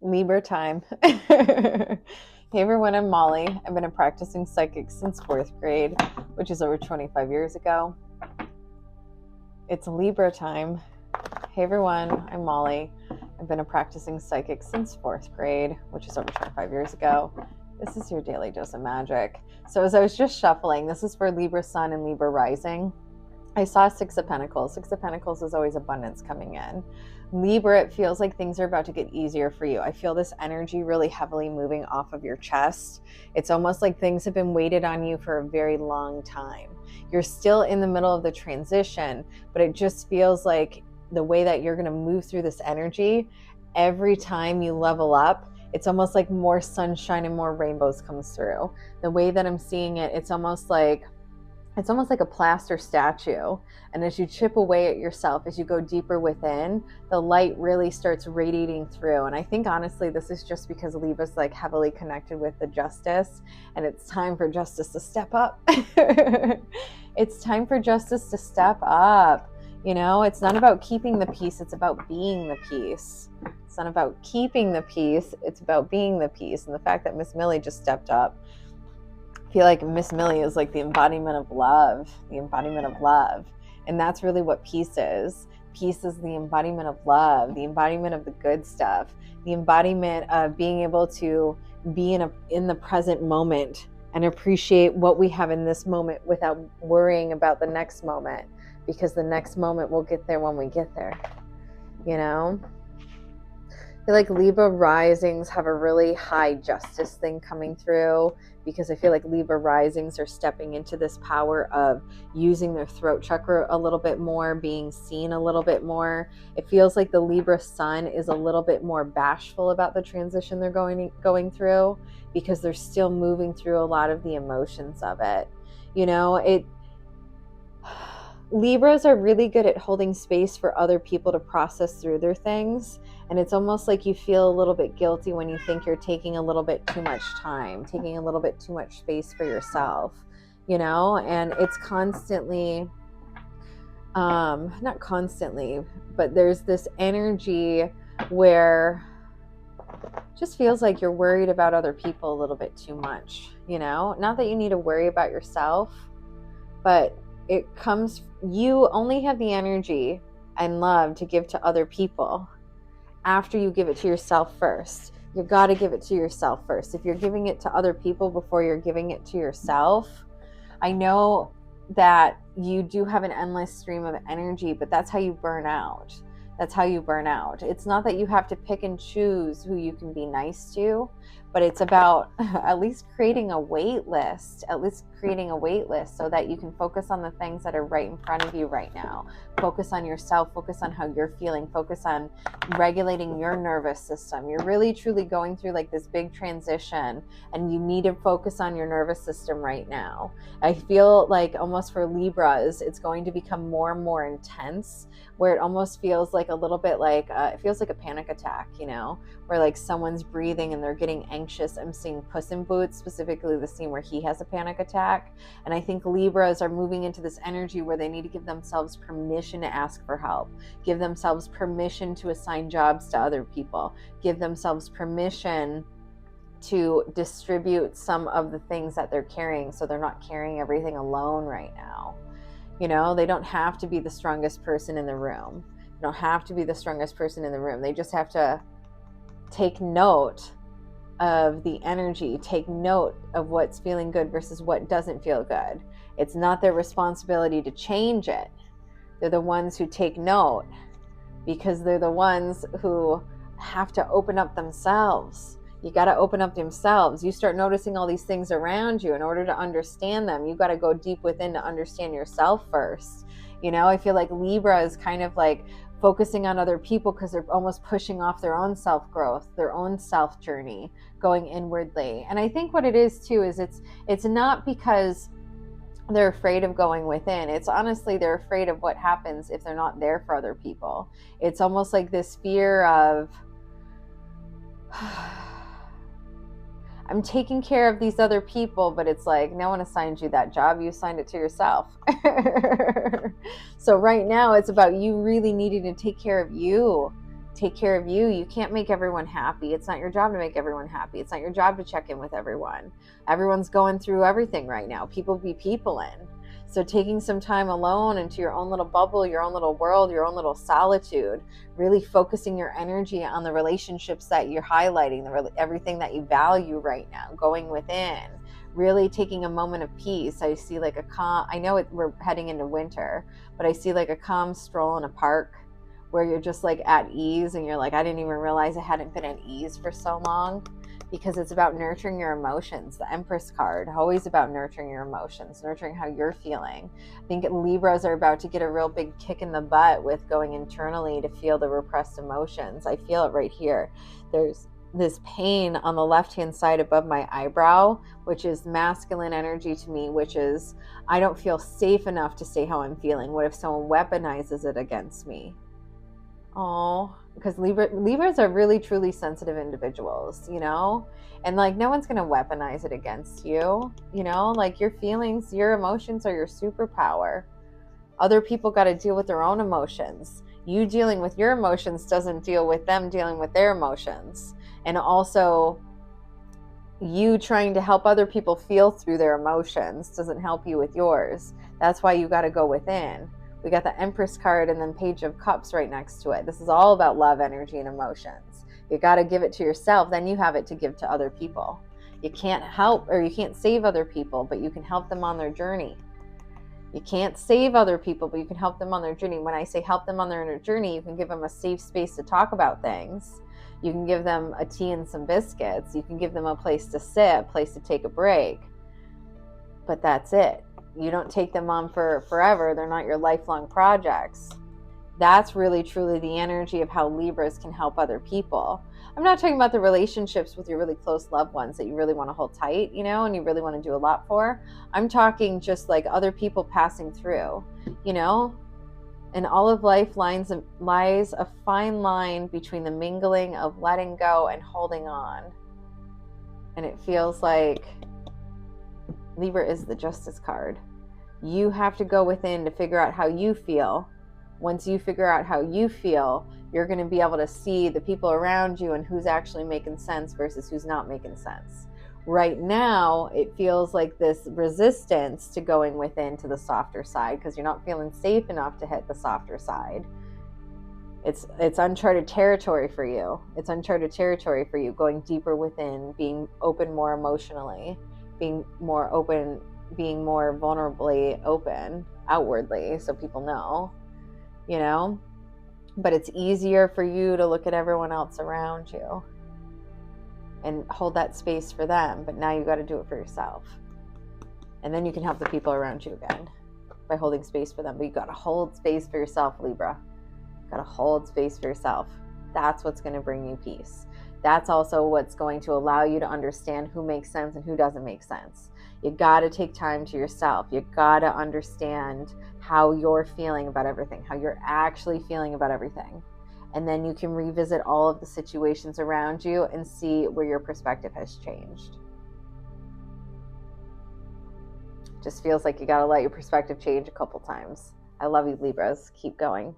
Libra time. Hey everyone, I'm Molly. I've been a practicing psychic since 4th grade, which is over 25 years ago. It's Libra time. Hey everyone, I'm Molly. I've been a practicing psychic since 4th grade, which is over 25 years ago. This is your daily dose of magic. So as I was just shuffling, this is for Libra Sun and Libra Rising. I saw 6 of Pentacles. 6 of Pentacles is always abundance coming in. Libra, it feels like things are about to get easier for you. I feel this energy really heavily moving off of your chest. It's almost like things have been weighted on you for a very long time. You're still in the middle of the transition, but it just feels like the way that you're going to move through this energy, every time you level up, it's almost like more sunshine and more rainbows comes through. The way that I'm seeing it, it's almost like a plaster statue. And as you chip away at yourself, as you go deeper within, the light really starts radiating through. And I think honestly, this is just because Libra's like heavily connected with the justice, and it's time for justice to step up. It's time for justice to step up. You know, it's not about keeping the peace, it's about being the peace. It's not about keeping the peace, it's about being the peace. And the fact that Miss Millie just stepped up, I feel like Miss Millie is like the embodiment of love, And that's really what peace is. Peace is the embodiment of love, the embodiment of the good stuff, the embodiment of being able to be in the present moment and appreciate what we have in this moment without worrying about the next moment, because the next moment will get there when we get there, you know? I feel like Libra risings have a really high justice thing coming through, because I feel like Libra risings are stepping into this power of using their throat chakra a little bit more, being seen a little bit more. It feels like the Libra sun is a little bit more bashful about the transition they're going through, because they're still moving through a lot of the emotions of it. You know, Libras are really good at holding space for other people to process through their things. And it's almost like you feel a little bit guilty when you think you're taking a little bit too much time, taking a little bit too much space for yourself, you know? And it's constantly, not constantly, but there's this energy where it just feels like you're worried about other people a little bit too much, you know? Not that you need to worry about yourself, but you only have the energy and love to give to other people after you give it to yourself first. You got to give it to yourself first. If you're giving it to other people before you're giving it to yourself, I know that you do have an endless stream of energy, but that's how you burn out. That's how you burn out. It's not that you have to pick and choose who you can be nice to, but it's about at least creating a wait list, so that you can focus on the things that are right in front of you right now. Focus on yourself, focus on how you're feeling, focus on regulating your nervous system. You're really truly going through like this big transition, and you need to focus on your nervous system right now. I feel like almost for Libras, it's going to become more and more intense, where it almost feels like a little bit like, it feels like a panic attack, you know, where like someone's breathing and they're getting anxious. I'm seeing Puss in Boots, specifically the scene where he has a panic attack. And I think Libras are moving into this energy where they need to give themselves permission to ask for help, give themselves permission to assign jobs to other people, give themselves permission to distribute some of the things that they're carrying, so they're not carrying everything alone right now. You know, they don't have to be the strongest person in the room. They don't have to be the strongest person in the room. They just have to take note of the energy, take note of what's feeling good versus what doesn't feel good. It's not their responsibility to change it. They're the ones who take note, because they're the ones who have to open up themselves. You got to open up themselves. You start noticing all these things around you. In order to understand them, you got to go deep within to understand yourself first. You know, I feel like Libra is kind of like focusing on other people because they're almost pushing off their own self-growth, their own self-journey, going inwardly. And I think what it is too is it's not because they're afraid of going within. It's honestly, they're afraid of what happens if they're not there for other people. It's almost like this fear of, I'm taking care of these other people, but it's like, no one assigned you that job. You assigned it to yourself. So right now it's about you really needing to take care of you. take care of you. You can't make everyone happy. It's not your job to make everyone happy. It's not your job to check in with everyone. Everyone's going through everything right now. People be people in. So taking some time alone into your own little bubble, your own little world, your own little solitude, really focusing your energy on the relationships that you're highlighting, everything that you value right now, going within, really taking a moment of peace. I see like a calm, I know we're heading into winter, but I see like a calm stroll in a park where you're just like at ease, and you're like, I didn't even realize I hadn't been at ease for so long. Because it's about nurturing your emotions. The Empress card, always about nurturing your emotions, nurturing how you're feeling. I think Libras are about to get a real big kick in the butt with going internally to feel the repressed emotions. I feel it right here. There's this pain on the left-hand side above my eyebrow, which is masculine energy to me, which is, I don't feel safe enough to say how I'm feeling. What if someone weaponizes it against me? Oh, because Libras are really truly sensitive individuals, you know, and like no one's going to weaponize it against you, you know, like your feelings, your emotions are your superpower. Other people got to deal with their own emotions. You dealing with your emotions doesn't deal with them dealing with their emotions. And also you trying to help other people feel through their emotions doesn't help you with yours. That's why you got to go within. We got the Empress card and then Page of Cups right next to it. This is all about love, energy, and emotions. You got to give it to yourself. Then you have it to give to other people. You can't help, or you can't save other people, but you can help them on their journey. You can't save other people, but you can help them on their journey. When I say help them on their journey, you can give them a safe space to talk about things. You can give them a tea and some biscuits. You can give them a place to sit, a place to take a break. But that's it. You don't take them on for forever. They're not your lifelong projects. That's really truly the energy of how Libras can help other people. I'm not talking about the relationships with your really close loved ones that you really want to hold tight, you know, and you really want to do a lot for. I'm talking just like other people passing through, you know. In all of life lies a fine line between the mingling of letting go and holding on. And it feels like Libra is the Justice card. You have to go within to figure out how you feel. Once you figure out how you feel, you're going to be able to see the people around you and who's actually making sense versus who's not making sense. Right now, it feels like this resistance to going within to the softer side because you're not feeling safe enough to hit the softer side. It's uncharted territory for you. It's uncharted territory for you, going deeper within, being open more emotionally, being more open, being more vulnerably open outwardly so people know, you know. But it's easier for you to look at everyone else around you and hold that space for them. But now you got to do it for yourself. And then you can help the people around you again by holding space for them. But you got to hold space for yourself, Libra. You got to hold space for yourself. That's what's going to bring you peace. That's also what's going to allow you to understand who makes sense and who doesn't make sense. You got to take time to yourself. You got to understand how you're feeling about everything, how you're actually feeling about everything. And then you can revisit all of the situations around you and see where your perspective has changed. Just feels like you got to let your perspective change a couple times. I love you, Libras. Keep going.